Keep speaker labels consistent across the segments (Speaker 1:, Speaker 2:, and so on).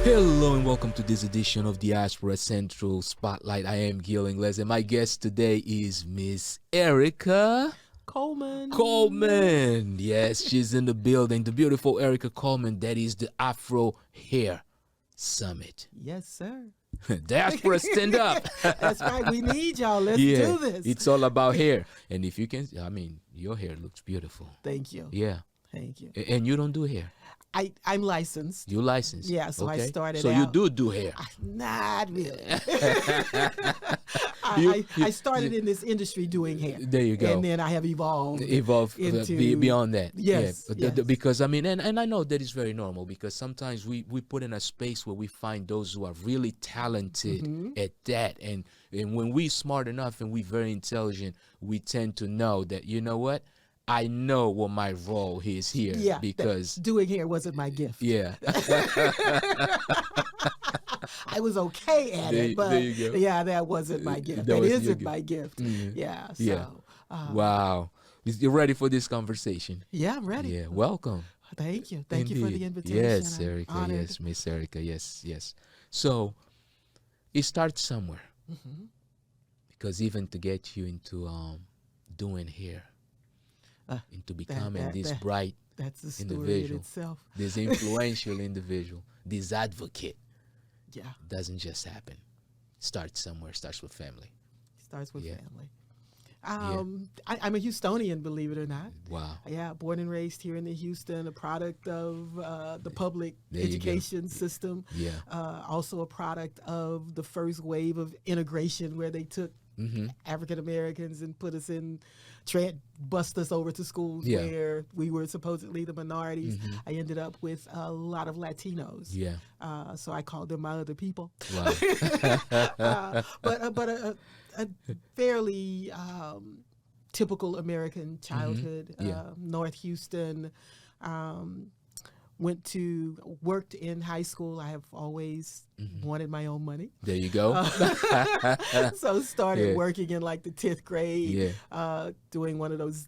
Speaker 1: Hello and welcome to this edition of Diaspora Central Spotlight. I am Gil Ingles and my guest today is Miss EARKER Coleman. Yes, she's in the building. The beautiful EARKER Coleman. That is the Afro Hair Summit.
Speaker 2: Yes, sir.
Speaker 1: Diaspora, stand up.
Speaker 2: That's right. We need y'all. Let's do this.
Speaker 1: It's all about hair. And if you can, I mean, your hair looks beautiful.
Speaker 2: Thank you.
Speaker 1: Yeah.
Speaker 2: Thank you.
Speaker 1: And you don't do hair?
Speaker 2: I'm licensed.
Speaker 1: You licensed?
Speaker 2: Yeah, so
Speaker 1: okay.
Speaker 2: I started
Speaker 1: so
Speaker 2: out.
Speaker 1: you do hair?
Speaker 2: Not really. I started in this industry doing hair.
Speaker 1: There you go.
Speaker 2: And then I have evolved
Speaker 1: into beyond that.
Speaker 2: Yes.
Speaker 1: Yeah.
Speaker 2: Yes.
Speaker 1: Because I mean, and I know that is very normal because sometimes we put in a space where we find those who are really talented at that. And when we smart enough and we very intelligent, we tend to know that, you know what? I know what my role is here.
Speaker 2: Yeah,
Speaker 1: because
Speaker 2: doing hair wasn't my gift.
Speaker 1: Yeah.
Speaker 2: I was okay at it, but yeah, that wasn't my gift. That isn't my gift. Yeah. So,
Speaker 1: yeah. Wow. You ready for this conversation?
Speaker 2: Yeah, I'm ready.
Speaker 1: Yeah. Welcome.
Speaker 2: Thank you. Thank you for the invitation.
Speaker 1: Yes, EARKER. Yes, Miss EARKER. Yes. So it starts somewhere. Because even to get you into doing hair, into becoming this bright
Speaker 2: that's the story
Speaker 1: individual,
Speaker 2: in itself.
Speaker 1: this influential individual, this advocate, doesn't just happen. Starts somewhere. Starts with family.
Speaker 2: Starts with family. I'm a Houstonian, believe it or not.
Speaker 1: Wow.
Speaker 2: Yeah, born and raised here in Houston, a product of the public education system.
Speaker 1: Yeah.
Speaker 2: Also a product of the first wave of integration where they took African Americans and put us in, bust us over to schools where we were supposedly the minorities. I ended up with a lot of Latinos.
Speaker 1: Yeah.
Speaker 2: So I called them my other people.
Speaker 1: Wow.
Speaker 2: But a fairly typical American childhood. North Houston. Worked in high school. I have always wanted my own money.
Speaker 1: There you go.
Speaker 2: So started working in like the 10th grade, doing one of those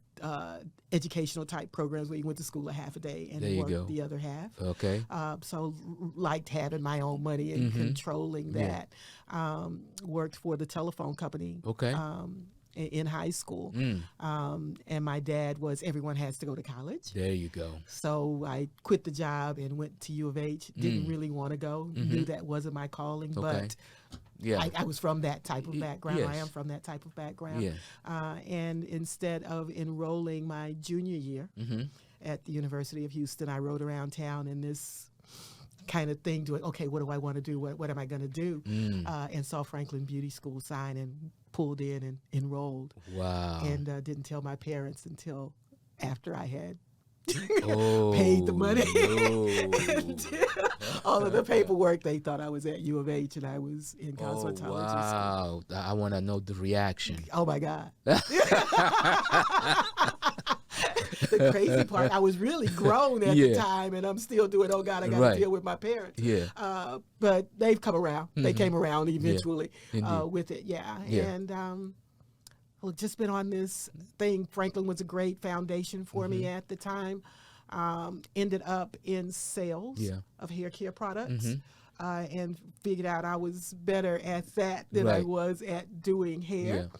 Speaker 2: educational type programs where you went to school a half a day and worked the other half.
Speaker 1: Okay.
Speaker 2: So liked having my own money and controlling that. Worked for the telephone company.
Speaker 1: Okay.
Speaker 2: In high school. And my dad was, everyone has to go to college.
Speaker 1: There you go.
Speaker 2: So I quit the job and went to U of H. Didn't really want to go. Knew that wasn't my calling, but I was from that type of background.
Speaker 1: Yes.
Speaker 2: I am from that type of background. And instead of enrolling my junior year at the University of Houston, I rode around town in this kind of thing doing, okay, what do I want to do? What am I going to do? And saw Franklin Beauty School sign and pulled in and enrolled.
Speaker 1: Wow.
Speaker 2: And didn't tell my parents until after I had paid the money. All of the paperwork. They thought I was at U of H and I was in cosmetology school.
Speaker 1: Wow. I want to know the reaction.
Speaker 2: Oh, my God. The crazy part, I was really grown at the time, and I'm still doing, oh, God, I got to deal with my parents. But they've come around. They came around eventually with it, And I've just been on this thing. Franklin was a great foundation for me at the time. Ended up in sales of hair care products. And figured out I was better at that than I was at doing hair.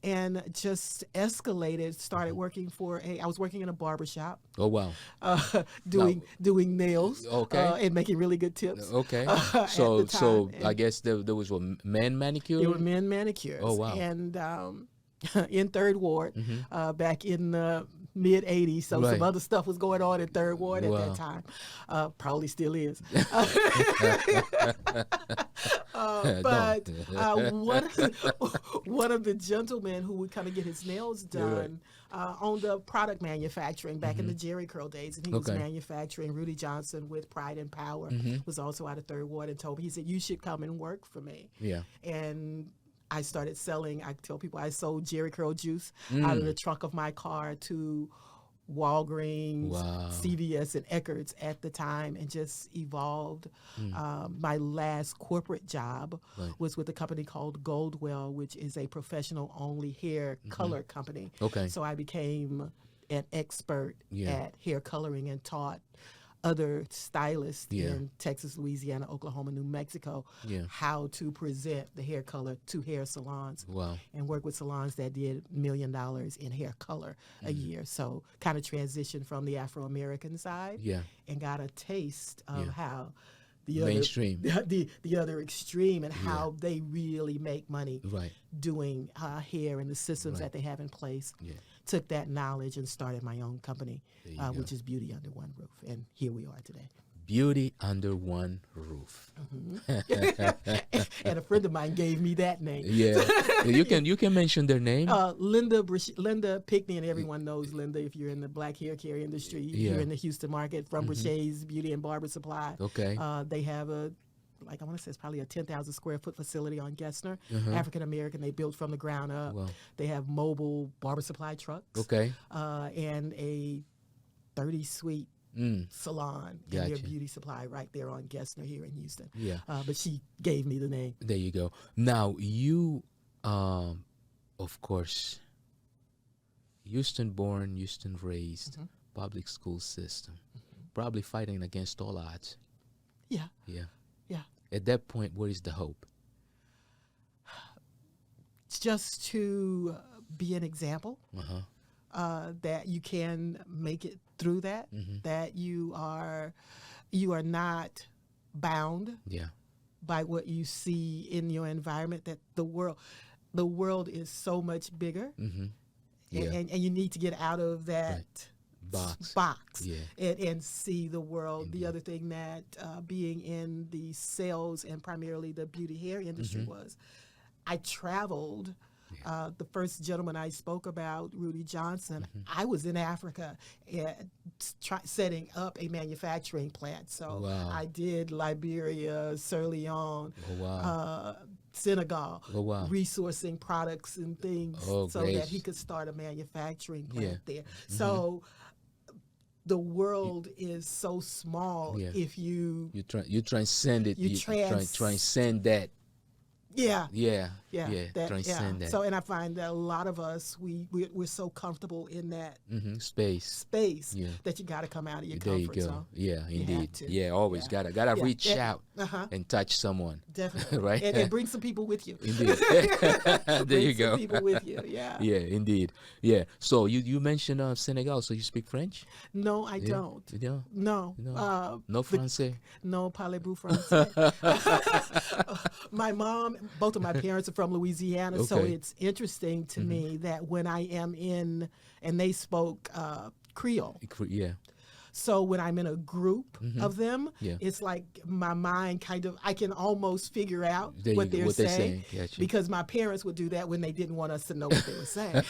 Speaker 2: And just escalated, started working I was working in a barber shop.
Speaker 1: Oh, wow.
Speaker 2: Doing nails. Okay. And making really good tips.
Speaker 1: Okay. So I guess there was men manicure?
Speaker 2: There were men manicures.
Speaker 1: Oh, wow.
Speaker 2: And in Third Ward, back in the mid-'80s, so some other stuff was going on in Third Ward at that time. Probably still is. But one of the gentlemen who would come and get his nails done owned a product manufacturing back in the Jerry Curl days, and he was manufacturing Rudy Johnson with Pride and Power. Was also out of Third Ward, and told me, he said, you should come and work for me. And I started selling. I tell people I sold Jerry Curl juice out of the trunk of my car to Walgreens, CVS, and Eckerd's at the time, and just evolved. My last corporate job was with a company called Goldwell, which is a professional-only hair color company. So I became an expert at hair coloring and taught other stylists in Texas, Louisiana, Oklahoma, New Mexico, how to present the hair color to hair salons.
Speaker 1: Wow.
Speaker 2: And work with salons that did $1 million in hair color a year. So kind of transitioned from the Afro-American side and got a taste of how the
Speaker 1: mainstream,
Speaker 2: the other extreme, and how they really make money doing hair and the systems that they have in place. Took that knowledge and started my own company, which is Beauty Under One Roof. And here we are today.
Speaker 1: Beauty Under One Roof.
Speaker 2: And a friend of mine gave me that name.
Speaker 1: You can mention their name.
Speaker 2: Linda Pickney, and everyone knows Linda if you're in the black hair care industry. You're in the Houston market from Brichet's Beauty and Barber Supply.
Speaker 1: Okay.
Speaker 2: They have I want to say it's probably a 10,000 square foot facility on Gessner, African American. They built from the ground up.
Speaker 1: Wow.
Speaker 2: They have mobile barber supply trucks.
Speaker 1: Okay.
Speaker 2: And a 30 suite salon in their beauty supply right there on Gessner here in Houston. But she gave me the name.
Speaker 1: There you go. Now you, of course, Houston born, Houston raised, public school system, probably fighting against all odds. Yeah. At that point, what is the hope?
Speaker 2: It's just to be an example. That you can make it through that, that you are not bound by what you see in your environment, that the world is so much bigger, and you need to get out of that box and see the world. The other thing that being in the sales and primarily the beauty hair industry was, I traveled. The first gentleman I spoke about, Rudy Johnson, I was in Africa setting up a manufacturing plant. So I did Liberia, Sierra Leone, Senegal, resourcing products and things so that he could start a manufacturing plant there. So the world is so small if you
Speaker 1: transcend it. You transcend that. Transcend that.
Speaker 2: So, and I find that a lot of us, we're so comfortable in that
Speaker 1: space
Speaker 2: that you got to come out of your comfort zone.
Speaker 1: Indeed. Always gotta reach out and touch someone.
Speaker 2: Definitely,
Speaker 1: right?
Speaker 2: And bring some people with you.
Speaker 1: Indeed. There you go.
Speaker 2: Some people with you.
Speaker 1: Indeed. So you mentioned Senegal. So you speak French?
Speaker 2: No, I don't.
Speaker 1: You don't?
Speaker 2: No.
Speaker 1: No Francais?
Speaker 2: No, parlez-vous français? Both of my parents are from Louisiana, so it's interesting to me that when I am in, and they spoke Creole. So when I'm in a group of them, it's like my mind I can almost figure out what they're saying. Because my parents would do that when they didn't want us to know what they were saying.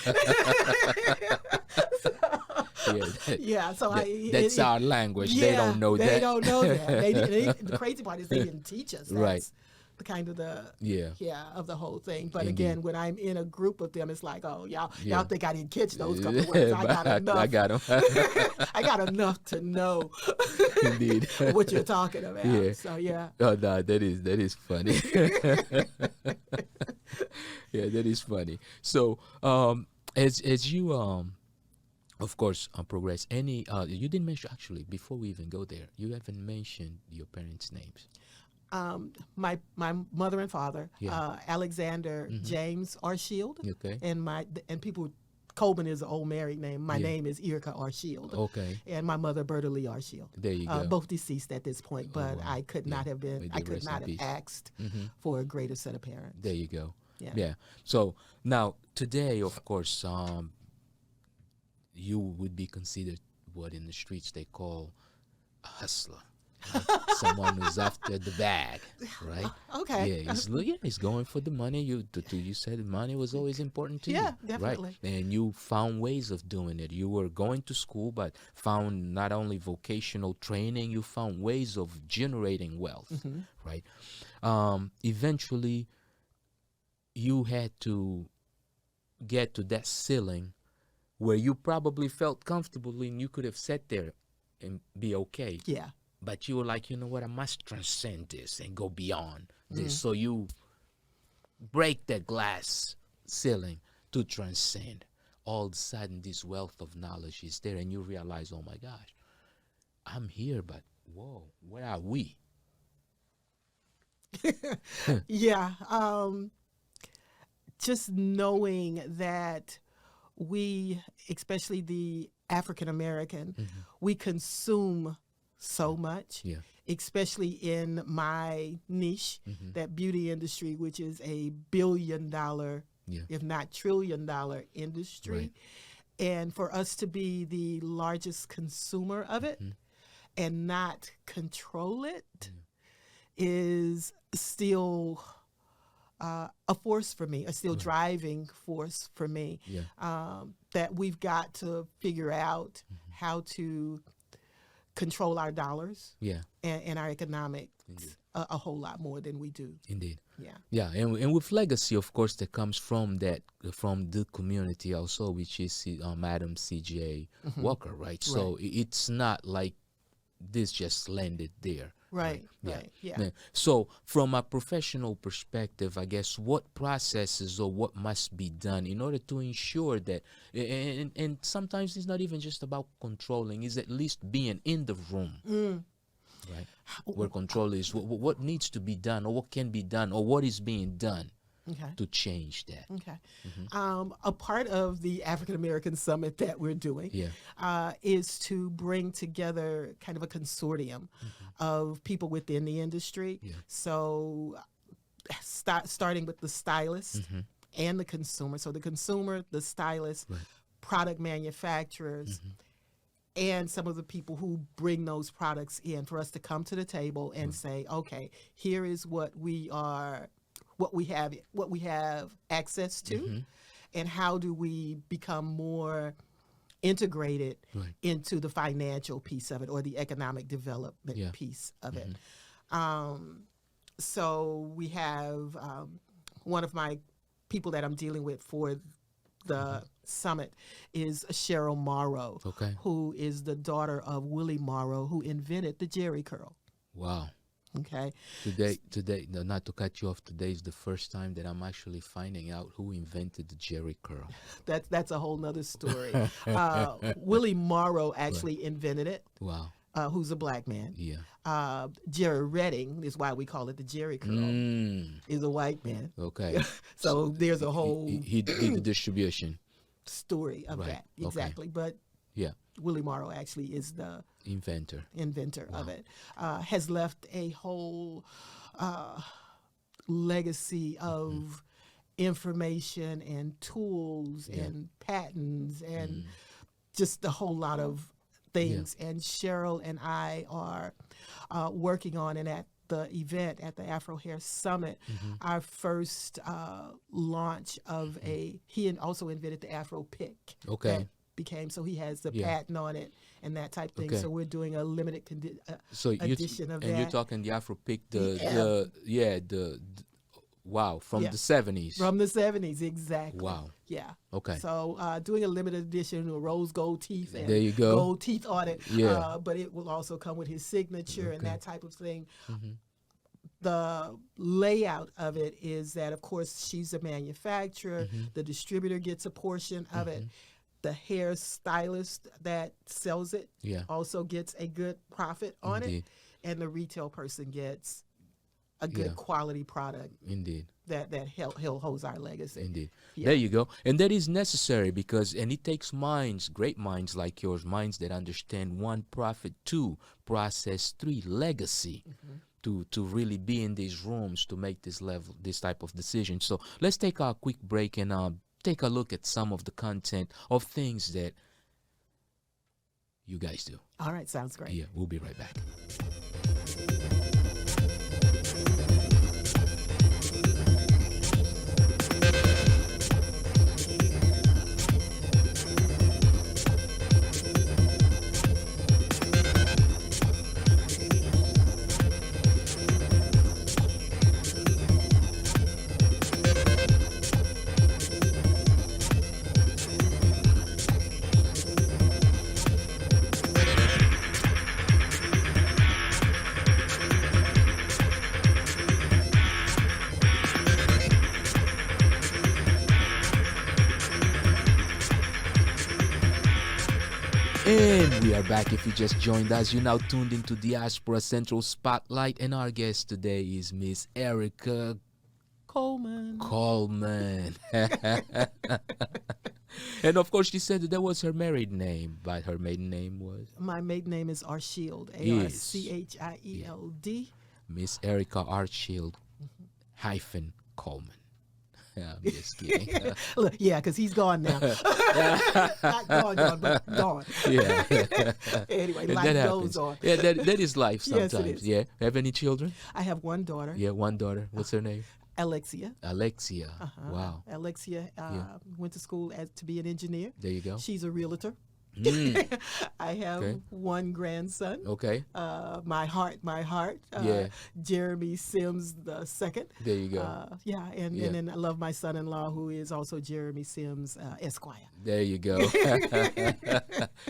Speaker 1: That's our language. They don't know that.
Speaker 2: They don't know that. The crazy part is they didn't teach us. That's the kind of of the whole thing. But again, when I'm in a group of them, it's like, oh, y'all think I didn't catch those couple of words. I got enough. I got them. I got enough to know
Speaker 1: indeed
Speaker 2: what you're talking about. So
Speaker 1: Oh no, that is funny. That is funny. So as you of course progress, any you didn't mention, actually, before we even go there, you haven't mentioned your parents' names.
Speaker 2: My mother and father, Alexander James Arshield, and people, Coleman is an old married name. My name is EARKER Arshield, and my mother Berta Lee Arshield.
Speaker 1: There you go.
Speaker 2: Both deceased at this point, but I could not have asked for a greater set of parents.
Speaker 1: There you go. So now today, of course, you would be considered what in the streets they call a hustler. Someone who's after the bag, right? He's going for the money. You said money was always important to you.
Speaker 2: Definitely.
Speaker 1: Right? And you found ways of doing it. You were going to school, but found not only vocational training, you found ways of generating wealth, right? Eventually, you had to get to that ceiling where you probably felt comfortable and you could have sat there and be okay. But you were like, you know what, I must transcend this and go beyond this. So you break that glass ceiling to transcend. All of a sudden, this wealth of knowledge is there, and you realize, oh my gosh, I'm here, but whoa, where are we?
Speaker 2: Yeah. Just knowing that we, especially the African American, we consume so much, especially in my niche, that beauty industry, which is a $1 billion, if not $1 trillion industry.
Speaker 1: Right.
Speaker 2: And for us to be the largest consumer of it and not control it is still a force for me, a still driving force for me, that we've got to figure out how to control our dollars and our economics a whole lot more than we do.
Speaker 1: Indeed.
Speaker 2: Yeah.
Speaker 1: Yeah, and with legacy, of course, that comes from the community also, which is Madam C.J. Walker, right? So it's not like this just landed there.
Speaker 2: Right. Yeah.
Speaker 1: So from a professional perspective, I guess what processes or what must be done in order to ensure that, and sometimes it's not even just about controlling, it's at least being in the room, right? Where control is, what needs to be done or what can be done or what is being done to change that.
Speaker 2: Okay. A part of the African American Summit that we're doing is to bring together kind of a consortium of people within the industry. So starting with the stylist and the consumer. So the consumer, the stylist, product manufacturers, and some of the people who bring those products in for us to come to the table and say, okay, here is what we have access to, and how do we become more integrated into the financial piece of it or the economic development piece of it. So we have one of my people that I'm dealing with for the summit is Cheryl Morrow, who is the daughter of Willie Morrow, who invented the Jerry curl.
Speaker 1: Wow.
Speaker 2: Okay.
Speaker 1: Today, no, not to cut you off, today is the first time that I'm actually finding out who invented the Jerry curl.
Speaker 2: That's a whole nother story. Willie Morrow actually invented it.
Speaker 1: Wow.
Speaker 2: Who's a black man.
Speaker 1: Yeah.
Speaker 2: Jerry Redding is why we call it the Jerry curl. Is a white man.
Speaker 1: Okay.
Speaker 2: So there's a whole
Speaker 1: he did the distribution
Speaker 2: story of that. Exactly. But Willie Morrow actually is the inventor of it. Has left a whole legacy of information and tools and patents and just a whole lot of things. And Cheryl and I are working on, and at the event at the Afro Hair Summit, our first launch of he also invented the Afro pick.
Speaker 1: Okay.
Speaker 2: So he has the patent on it and that type thing. So we're doing a limited edition of that.
Speaker 1: And you're talking the Afro pick, wow, from the 70s.
Speaker 2: From the 70s, exactly.
Speaker 1: Wow.
Speaker 2: Yeah.
Speaker 1: Okay.
Speaker 2: So doing a limited edition with rose gold teeth and
Speaker 1: there you go.
Speaker 2: Gold teeth on it.
Speaker 1: Yeah.
Speaker 2: But it will also come with his signature and that type of thing. The layout of it is that, of course, she's a manufacturer. The distributor gets a portion of it. The hair stylist that sells it also gets a good profit on it. And the retail person gets a good quality product.
Speaker 1: Indeed.
Speaker 2: That holds our legacy.
Speaker 1: Indeed. Yeah. There you go. And that is necessary because, and it takes minds, great minds like yours, minds that understand 1, profit, 2, process, 3, legacy. To really be in these rooms to make this type of decision. So let's take a quick break and take a look at some of the content of things that you guys do.
Speaker 2: All right, sounds great.
Speaker 1: Yeah, we'll be right back. We are back. If you just joined us, you're now tuned into Diaspora Central Spotlight, and our guest today is Miss EARKER Coleman. And of course, she said that was her married name, but her maiden name was?
Speaker 2: My maiden name is Arschield, A-R-C-H-I-E-L-D.
Speaker 1: Miss EARKER Arschield hyphen Coleman. I'm just kidding.
Speaker 2: Look, yeah, because he's gone now. Not gone, but gone.
Speaker 1: Yeah.
Speaker 2: Anyway, life goes on.
Speaker 1: Yeah, that is life sometimes.
Speaker 2: Yes, it is.
Speaker 1: Yeah. Have any children?
Speaker 2: I have one daughter.
Speaker 1: Yeah, one daughter. What's her name?
Speaker 2: Alexia.
Speaker 1: Wow.
Speaker 2: Alexia went to school to be an engineer.
Speaker 1: There you go.
Speaker 2: She's a realtor. I have one grandson.
Speaker 1: Okay.
Speaker 2: My heart. Jeremy Sims the second.
Speaker 1: There you go.
Speaker 2: And then I love my son-in-law, who is also Jeremy Sims Esquire.
Speaker 1: There you go.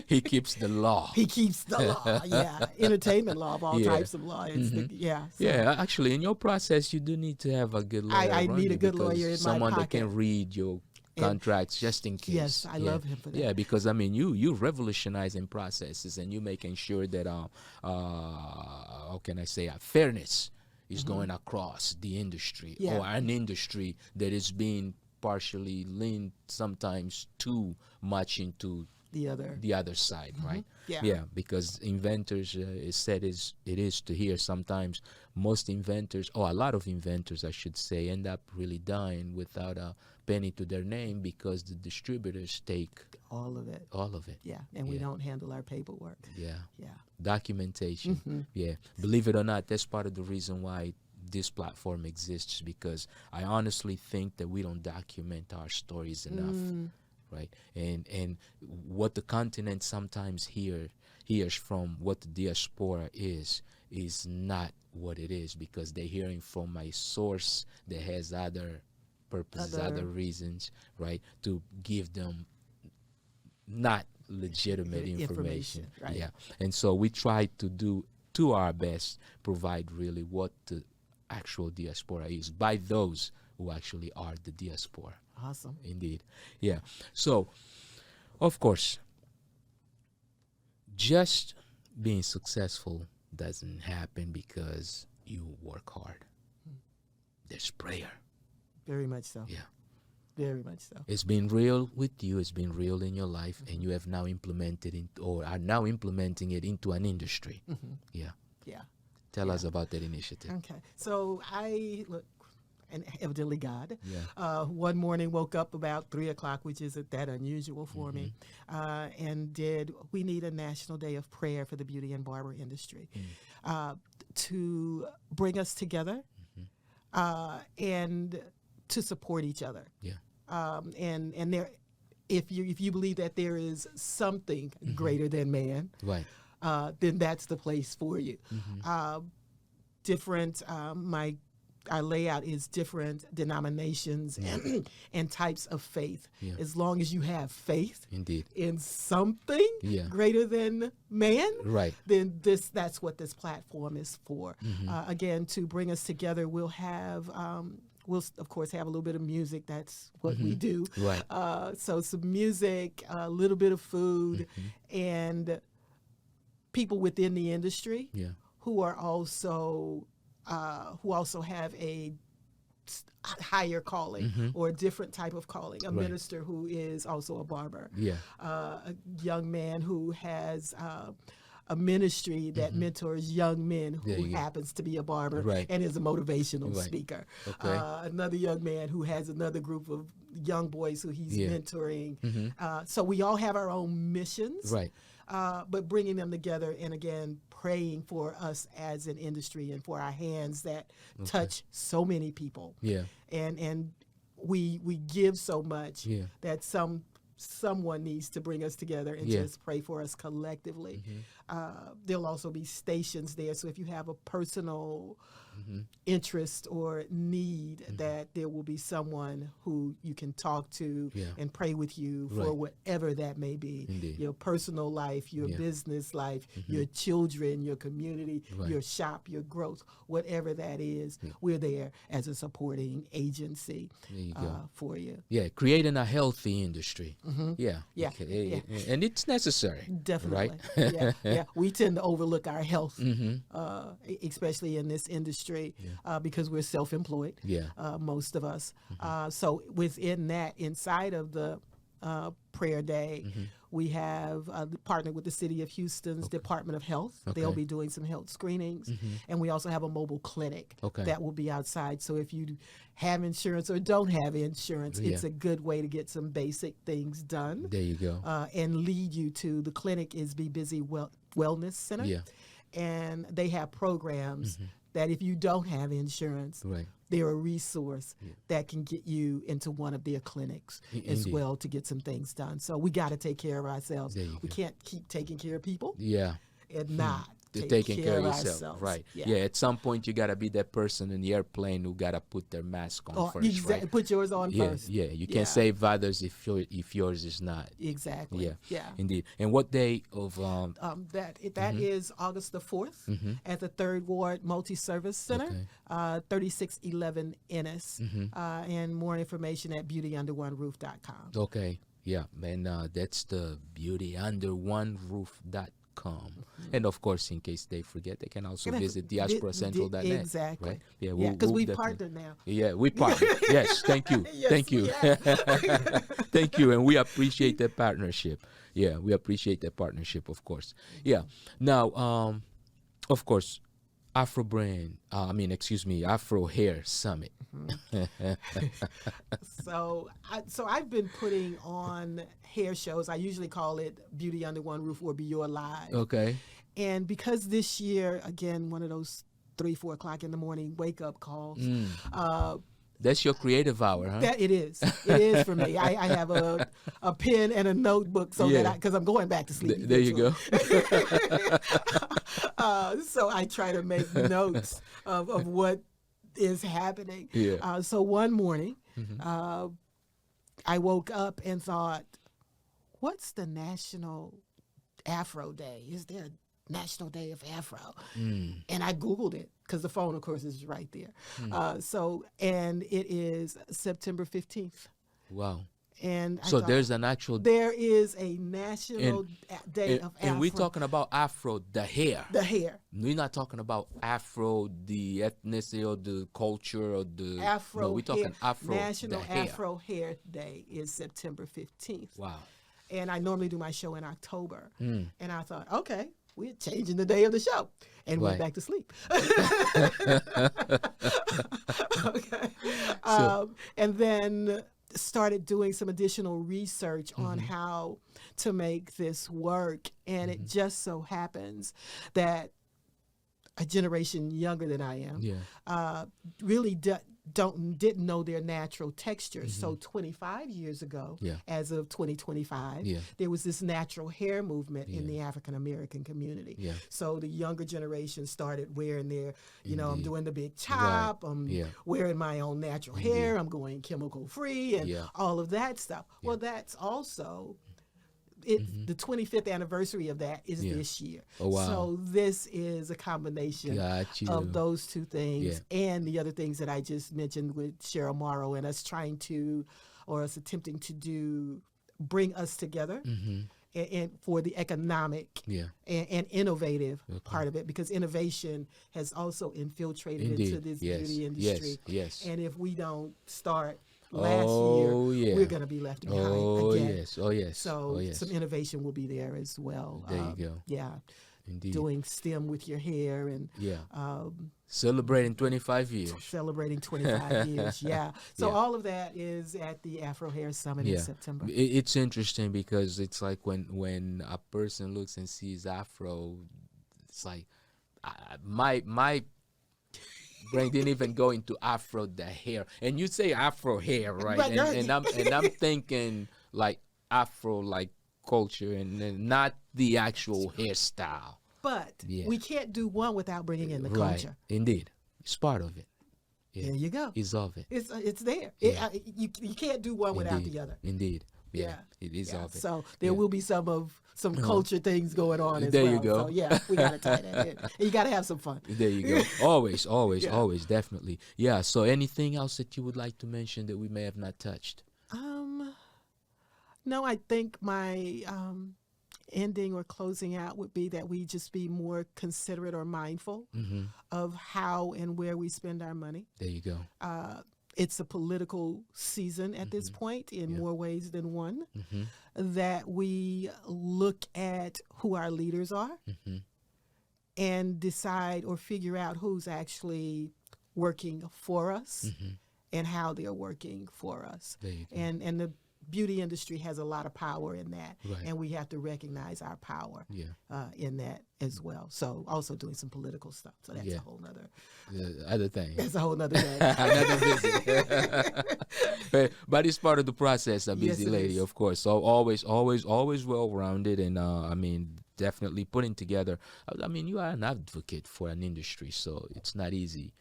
Speaker 1: He keeps the law.
Speaker 2: He keeps the law. Yeah, entertainment law of all types of law.
Speaker 1: Actually, in your process, you do need to have a good lawyer.
Speaker 2: I need a good lawyer in my
Speaker 1: someone
Speaker 2: pocket.
Speaker 1: that can read your contracts just in case.
Speaker 2: Yes, I love him for that.
Speaker 1: Yeah, because I mean, you revolutionizing processes, and you making sure that how can I say, fairness is going across the industry, or an industry that is being partially leaned sometimes too much into the other side, right? Yeah, because inventors, it is to hear sometimes most inventors, or a lot of inventors, I should say, end up really dying without a penny to their name because the distributors take
Speaker 2: all of it.
Speaker 1: Yeah,
Speaker 2: and we don't handle our paperwork.
Speaker 1: Yeah. Documentation. Yeah, believe it or not, that's part of the reason why this platform exists, because I honestly think that we don't document our stories enough. Right, and what the continent sometimes hears from what the diaspora is not what it is, because they're hearing from a source that has other purposes, other reasons, right, to give them not legitimate information.
Speaker 2: Right.
Speaker 1: Yeah, and so we try to do to our best provide really what the actual diaspora is by those who actually are the diaspora.
Speaker 2: Awesome.
Speaker 1: Indeed. Yeah. So, of course, just being successful doesn't happen because you work hard. There's prayer.
Speaker 2: Very much so.
Speaker 1: Yeah.
Speaker 2: Very much so.
Speaker 1: It's been real with you. It's been real in your life, and you have now implemented it, or are now implementing it into an industry. Yeah.
Speaker 2: Yeah.
Speaker 1: Tell us about that initiative.
Speaker 2: Okay. So and evidently God.
Speaker 1: Yeah.
Speaker 2: One morning woke up about 3 o'clock, which isn't that unusual for me, and we need a national day of prayer for the beauty and barber industry to bring us together and to support each other.
Speaker 1: Yeah.
Speaker 2: And there, if you believe that there is something greater than man,
Speaker 1: right,
Speaker 2: then that's the place for you. Our layout is different denominations and types of faith.
Speaker 1: Yeah.
Speaker 2: As long as you have faith
Speaker 1: indeed
Speaker 2: in something greater than man,
Speaker 1: right,
Speaker 2: then that's what this platform is for. Again, to bring us together, we'll of course have a little bit of music. That's what we do.
Speaker 1: Right.
Speaker 2: So some music, a little bit of food, and people within the industry who also have a higher calling or a different type of calling. A minister who is also a barber. Yeah. A young man who has a ministry that mentors young men who happens to be a barber and is a motivational speaker. Okay. Another young man who has another group of young boys who he's mentoring. So we all have our own missions. Right. But bringing them together, and again, praying for us as an industry and for our hands that touch so many people. Yeah. And we give so much that someone needs to bring us together and just pray for us collectively. There'll also be stations there. So if you have a personal interest or need, that there will be someone who you can talk to and pray with you for whatever that may be.
Speaker 1: Indeed.
Speaker 2: Your personal life, your business life, your children, your community, your shop, your growth, whatever that is, we're there as a supporting agency for you.
Speaker 1: Yeah, creating a healthy industry.
Speaker 2: Yeah.
Speaker 1: Okay. And it's necessary.
Speaker 2: Definitely.
Speaker 1: Right?
Speaker 2: Yeah. We tend to overlook our health, especially in this industry, because we're self-employed, most of us. So within that, inside of the prayer day, we have partnered with the City of Houston's Department of Health. They'll be doing some health screenings. And we also have a mobile clinic that will be outside. So if you have insurance or don't have insurance, it's a good way to get some basic things done.
Speaker 1: There you go.
Speaker 2: And lead you to the clinic is Be Busy Wellness Center.
Speaker 1: Yeah.
Speaker 2: And they have programs that if you don't have insurance, they're a resource that can get you into one of their clinics as well to get some things done. So we got to take care of ourselves. We can't keep taking care of people and not taking care of yourself.
Speaker 1: Right. Yeah, at some point you got to be that person in the airplane who got to put their mask on first.
Speaker 2: Exactly. Right? Put yours on first.
Speaker 1: Yeah, you can't save others if yours is not.
Speaker 2: Exactly.
Speaker 1: Yeah. Indeed. And what day of
Speaker 2: that is August the 4th at the 3rd Ward Multi-Service Center, 3611 Ennis. And more information at beautyoneRoof.com.
Speaker 1: Okay. Yeah, and that's the beautyoneRoof.com. And of course, in case they forget, they can also visit diasporacentral.net.
Speaker 2: Exactly.
Speaker 1: Right?
Speaker 2: Yeah, because we partnered now.
Speaker 1: Yeah, we partnered. Yes, thank you.
Speaker 2: Yes,
Speaker 1: thank you. Thank you, and we appreciate that partnership. Yeah, we appreciate that partnership, of course. Yeah. Now, of course, Afro Hair Summit.
Speaker 2: So I've been putting on hair shows. I usually call it Beauty Under One Roof or BUOR Live.
Speaker 1: Okay.
Speaker 2: And because this year, again, one of those 3-4 o'clock in the morning wake up calls.
Speaker 1: That's your creative hour, huh?
Speaker 2: That it is. It is for me. I have a pen and a notebook so that because I'm going back to sleep.
Speaker 1: There you go.
Speaker 2: So I try to make notes of what is happening. Yeah. So one morning, I woke up and thought, what's the National Afro Day? Is there a National Day of Afro? And I Googled it because the phone, of course, is right there. And it is September 15th.
Speaker 1: Wow.
Speaker 2: And
Speaker 1: so there's an actual...
Speaker 2: There is a National Day of Afro.
Speaker 1: And we're talking about Afro, the hair.
Speaker 2: The hair.
Speaker 1: We're not talking about Afro, the ethnicity or the culture or the...
Speaker 2: Afro
Speaker 1: No, we're talking Afro,
Speaker 2: National
Speaker 1: the hair.
Speaker 2: Afro Hair Day is September 15th.
Speaker 1: Wow.
Speaker 2: And I normally do my show in October. And I thought, okay, we're changing the day of the show. And went back to sleep. Okay. And then started doing some additional research on how to make this work. And it just so happens that a generation younger than I am really didn't know their natural textures. So 25 years ago, as of 2025, there was this natural hair movement in the African American community. So the younger generation started wearing their, I'm doing the big chop, I'm wearing my own natural hair, I'm going chemical free and all of that stuff. Well, that's also... the 25th anniversary of that is this year. Oh, wow. So this is a combination of those two things and the other things that I just mentioned with Cheryl Morrow and us attempting to bring us together and for the economic and innovative part of it, because innovation has also infiltrated into this beauty industry. And if we don't start last year, we're going to be left behind again. So some innovation will be there as well.
Speaker 1: There you go.
Speaker 2: Yeah.
Speaker 1: Indeed.
Speaker 2: Doing STEM with your hair and
Speaker 1: celebrating 25 years.
Speaker 2: Celebrating 25 years, So all of that is at the Afro Hair Summit in September.
Speaker 1: It's interesting because it's like when a person looks and sees Afro, it's like my brain didn't even go into Afro the hair, and you say Afro hair, right? And I'm thinking like Afro, like culture and not the actual hairstyle.
Speaker 2: But we can't do one without bringing in the
Speaker 1: right.
Speaker 2: culture.
Speaker 1: Indeed. It's part of it. Yeah.
Speaker 2: There you go.
Speaker 1: It's of it.
Speaker 2: It's there.
Speaker 1: Yeah.
Speaker 2: You can't do one without the other.
Speaker 1: Indeed. Yeah. It is of it.
Speaker 2: So there will be some culture things going on as
Speaker 1: there
Speaker 2: well.
Speaker 1: You go.
Speaker 2: So yeah, we got to tie that in. And you got to have some fun.
Speaker 1: There you go. Always, always, definitely. Yeah. So anything else that you would like to mention that we may have not touched?
Speaker 2: No, I think my ending or closing out would be that we just be more considerate or mindful of how and where we spend our money.
Speaker 1: There you go.
Speaker 2: It's a political season at this point in more ways than one. That we look at who our leaders are and decide or figure out who's actually working for us and how they're working for us.
Speaker 1: There you go.
Speaker 2: And the beauty industry has a lot of power in that,
Speaker 1: right.
Speaker 2: and we have to recognize our power in that as well. So also doing some political stuff. So that's a whole nother
Speaker 1: other thing.
Speaker 2: That's a whole nother day.
Speaker 1: Another visit. But it's part of the process, a busy lady, of course. So always well-rounded, and I mean, definitely putting together. I mean, you are an advocate for an industry, so it's not easy.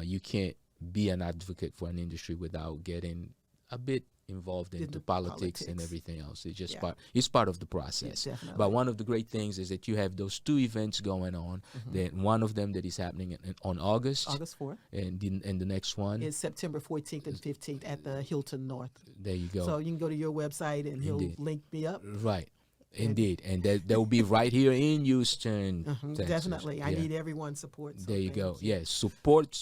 Speaker 1: You can't be an advocate for an industry without getting a bit involved into politics and everything else. It's just part of the process. But one of the great things is that you have those two events going on. That one of them that is happening on August 4th, and the next one
Speaker 2: is September 14th and 15th at the Hilton North.
Speaker 1: There you go.
Speaker 2: So you can go to your website and he'll link me up.
Speaker 1: Right. Indeed, and that will be right here in Houston, Texas.
Speaker 2: Definitely. I need everyone's support.
Speaker 1: There you go. Yes, support,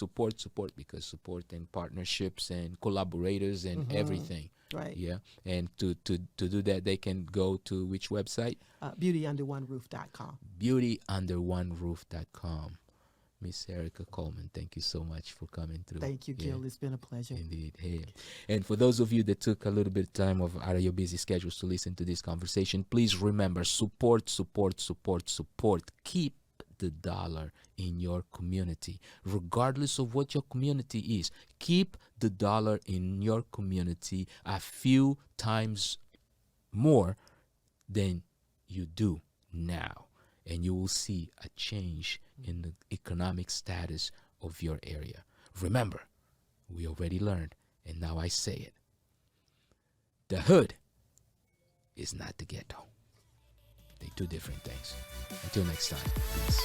Speaker 1: because support and partnerships and collaborators and everything.
Speaker 2: Right.
Speaker 1: Yeah, and to do that, they can go to which website?
Speaker 2: BeautyUnderOneRoof.com.
Speaker 1: BeautyUnderOneRoof.com. Miss EARKER Coleman, thank you so much for coming through.
Speaker 2: Thank you, Gil. It's been a pleasure.
Speaker 1: Indeed. Hey. And for those of you that took a little bit of time out of your busy schedules to listen to this conversation, please remember, support. Keep the dollar in your community, regardless of what your community is. Keep the dollar in your community a few times more than you do now, and you will see a change in the economic status of your area. Remember, we already learned, and now I say it. The hood is not the ghetto. They're two different things. Until next time, peace.